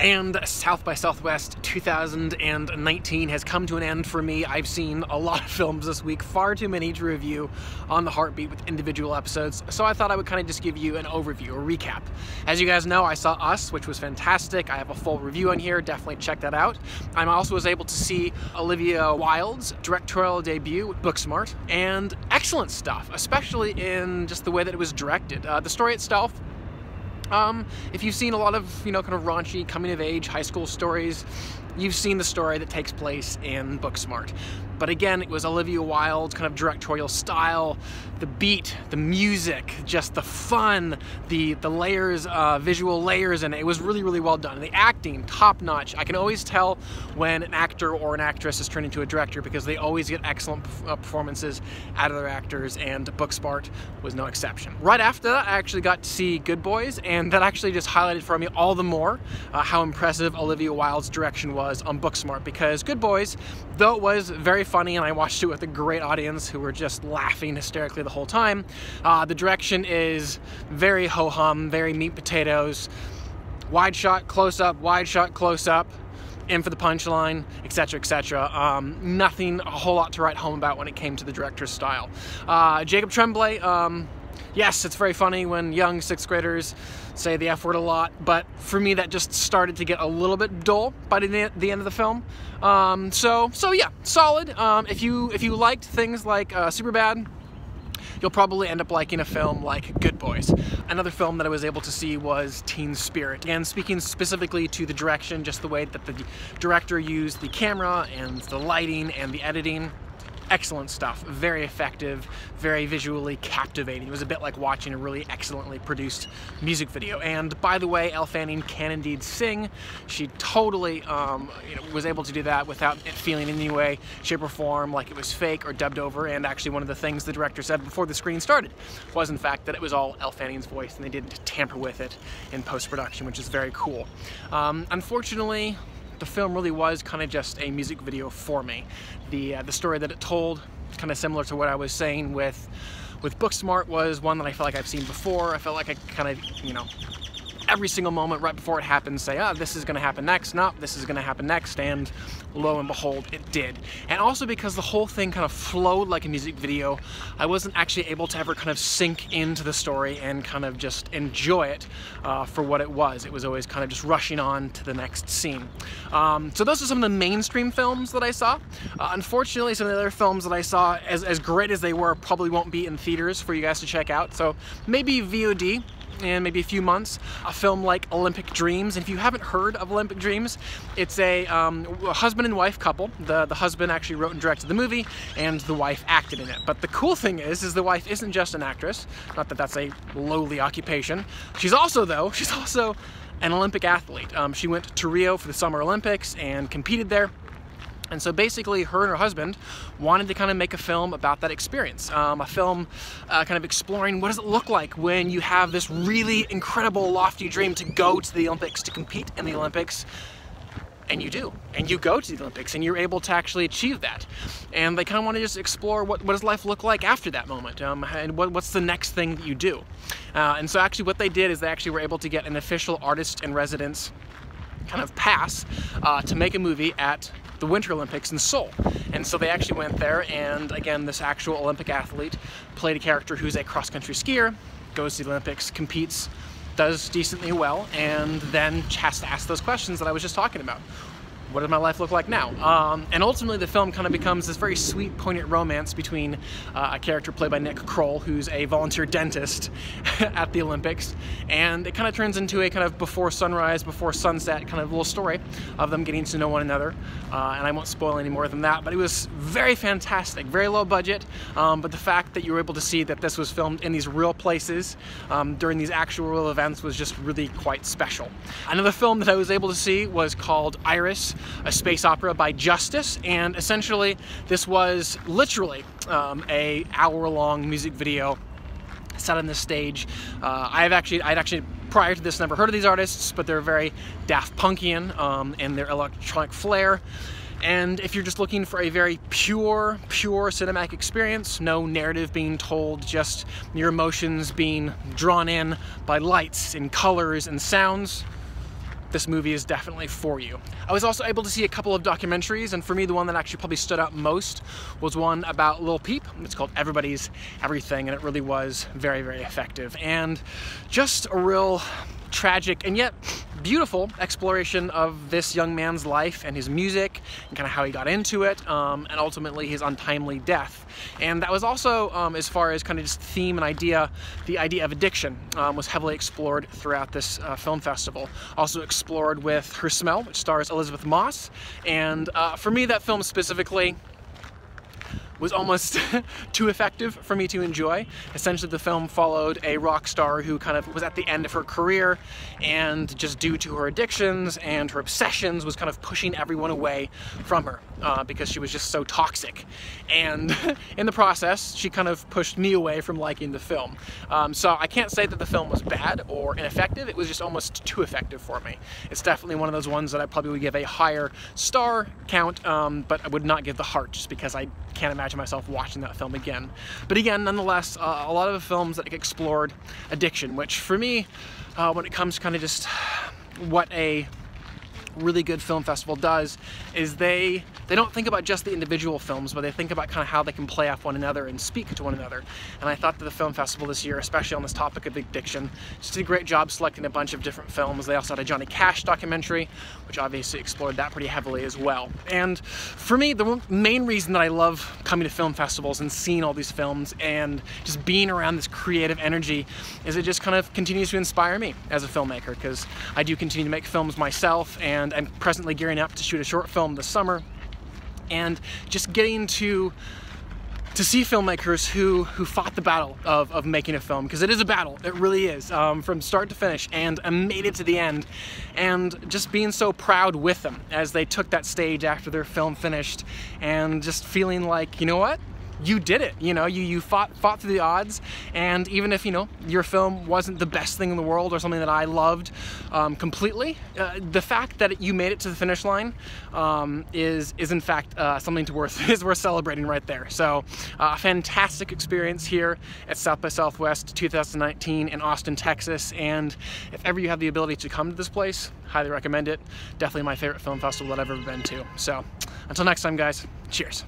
And South by Southwest 2019 has come to an end for me. I've seen a lot of films this week, far too many to review on the heartbeat with individual episodes, so I thought I would kind of just give you an overview, a recap. As you guys know, I saw Us, which was fantastic. I have a full review on here, definitely check that out. I also was able to see Olivia Wilde's directorial debut with Booksmart, and excellent stuff, especially in just the way that it was directed. The story itself, if you've seen a lot of, kind of raunchy coming-of-age high school stories, you've seen the story that takes place in Booksmart. But again, it was Olivia Wilde's kind of directorial style, the beat, the music, just the fun, the layers, visual layers, and it was really, really well done. And the acting, top-notch. I can always tell when an actor or an actress is turned into a director because they always get excellent performances out of their actors, and Booksmart was no exception. Right after that, I actually got to see Good Boys, and that actually just highlighted for me all the more how impressive Olivia Wilde's direction was on Booksmart, because Good Boys, though it was very funny and I watched it with a great audience who were just laughing hysterically the whole time, the direction is very ho-hum, very meat potatoes, wide shot, close up, in for the punchline, etc., etc. Nothing a whole lot to write home about when it came to the director's style. Jacob Tremblay, yes, it's very funny when young sixth graders say the F word a lot, but for me that just started to get a little bit dull by the end of the film. So yeah, solid. If you liked things like Superbad, you'll probably end up liking a film like Good Boys. Another film that I was able to see was Teen Spirit. Again, speaking specifically to the direction, just the way that the director used the camera and the lighting and the editing. Excellent stuff, very effective, very visually captivating. It was a bit like watching a really excellently produced music video. And by the way, Elle Fanning can indeed sing. She totally was able to do that without it feeling in any way, shape, or form like it was fake or dubbed over. And actually one of the things the director said before the screen started was in fact that it was all Elle Fanning's voice and they didn't tamper with it in post-production, which is very cool. Unfortunately, the film really was kind of just a music video for me. The story that it told, kind of similar to what I was saying with Booksmart, was one that I felt like I've seen before. I felt like I kind of, every single moment right before it happened say, this is going to happen next, no, this is going to happen next, and lo and behold, it did. And also because the whole thing kind of flowed like a music video, I wasn't actually able to ever kind of sink into the story and kind of just enjoy it for what it was. It was always kind of just rushing on to the next scene. So those are some of the mainstream films that I saw. Unfortunately, some of the other films that I saw, as great as they were, probably won't be in theaters for you guys to check out. So maybe VOD in maybe a few months, a film like Olympic Dreams. And if you haven't heard of Olympic Dreams, it's a husband and wife couple. The husband actually wrote and directed the movie, and the wife acted in it. But the cool thing is the wife isn't just an actress, not that that's a lowly occupation. She's also an Olympic athlete. She went to Rio for the Summer Olympics and competed there. And so basically her and her husband wanted to kind of make a film about that experience. A film kind of exploring what does it look like when you have this really incredible, lofty dream to go to the Olympics, to compete in the Olympics, and you do. And you go to the Olympics and you're able to actually achieve that. And they kind of want to just explore what does life look like after that moment, and what's the next thing that you do. And so actually what they did is they actually were able to get an official artist in residence kind of pass to make a movie at the Winter Olympics in Seoul. And so they actually went there, and again, this actual Olympic athlete played a character who's a cross-country skier, goes to the Olympics, competes, does decently well, and then has to ask those questions that I was just talking about. What does my life look like now? And ultimately the film kind of becomes this very sweet, poignant romance between a character played by Nick Kroll, who's a volunteer dentist at the Olympics, and it kind of turns into a kind of before sunrise, before sunset kind of little story of them getting to know one another. And I won't spoil any more than that, but it was very fantastic, very low budget, but the fact that you were able to see that this was filmed in these real places during these actual real events was just really quite special. Another film that I was able to see was called Iris, a space opera by Justice, and essentially this was literally a hour-long music video set on this stage. I'd actually prior to this never heard of these artists, but they're very Daft Punkian in their electronic flair. And if you're just looking for a very pure cinematic experience, no narrative being told, just your emotions being drawn in by lights and colors and sounds, this movie is definitely for you. I was also able to see a couple of documentaries, and for me the one that actually probably stood out most was one about Lil Peep. It's called Everybody's Everything, and it really was very, very effective, and just a real tragic and yet beautiful exploration of this young man's life and his music and kind of how he got into it, and ultimately his untimely death. And that was also, as far as kind of just theme and idea, the idea of addiction was heavily explored throughout this film festival. Also explored with Her Smell, which stars Elizabeth Moss, and for me that film specifically was almost too effective for me to enjoy. Essentially, the film followed a rock star who kind of was at the end of her career, and just due to her addictions and her obsessions was kind of pushing everyone away from her because she was just so toxic. And in the process, she kind of pushed me away from liking the film. So I can't say that the film was bad or ineffective. It was just almost too effective for me. It's definitely one of those ones that I probably would give a higher star count, but I would not give the heart, just because I can't imagine myself watching that film again. But again, nonetheless, a lot of the films that explored addiction, which for me, when it comes to kind of just what a really good film festival does, is they don't think about just the individual films, but they think about kind of how they can play off one another and speak to one another. And I thought that the film festival this year, especially on this topic of addiction, just did a great job selecting a bunch of different films. They also had a Johnny Cash documentary, which obviously explored that pretty heavily as well. And for me, the main reason that I love coming to film festivals and seeing all these films and just being around this creative energy is it just kind of continues to inspire me as a filmmaker, because I do continue to make films myself, and I'm presently gearing up to shoot a short film this summer. And just getting to see filmmakers who fought the battle of making a film, because it is a battle, it really is, from start to finish, and made it to the end, and just being so proud with them as they took that stage after their film finished, and just feeling like, you know what? You did it, you know, you fought through the odds, and even if, you know, your film wasn't the best thing in the world or something that I loved completely, the fact that you made it to the finish line is in fact something is worth celebrating right there. So a fantastic experience here at South by Southwest 2019 in Austin, Texas, and if ever you have the ability to come to this place, highly recommend it. Definitely my favorite film festival that I've ever been to. So until next time, guys, cheers.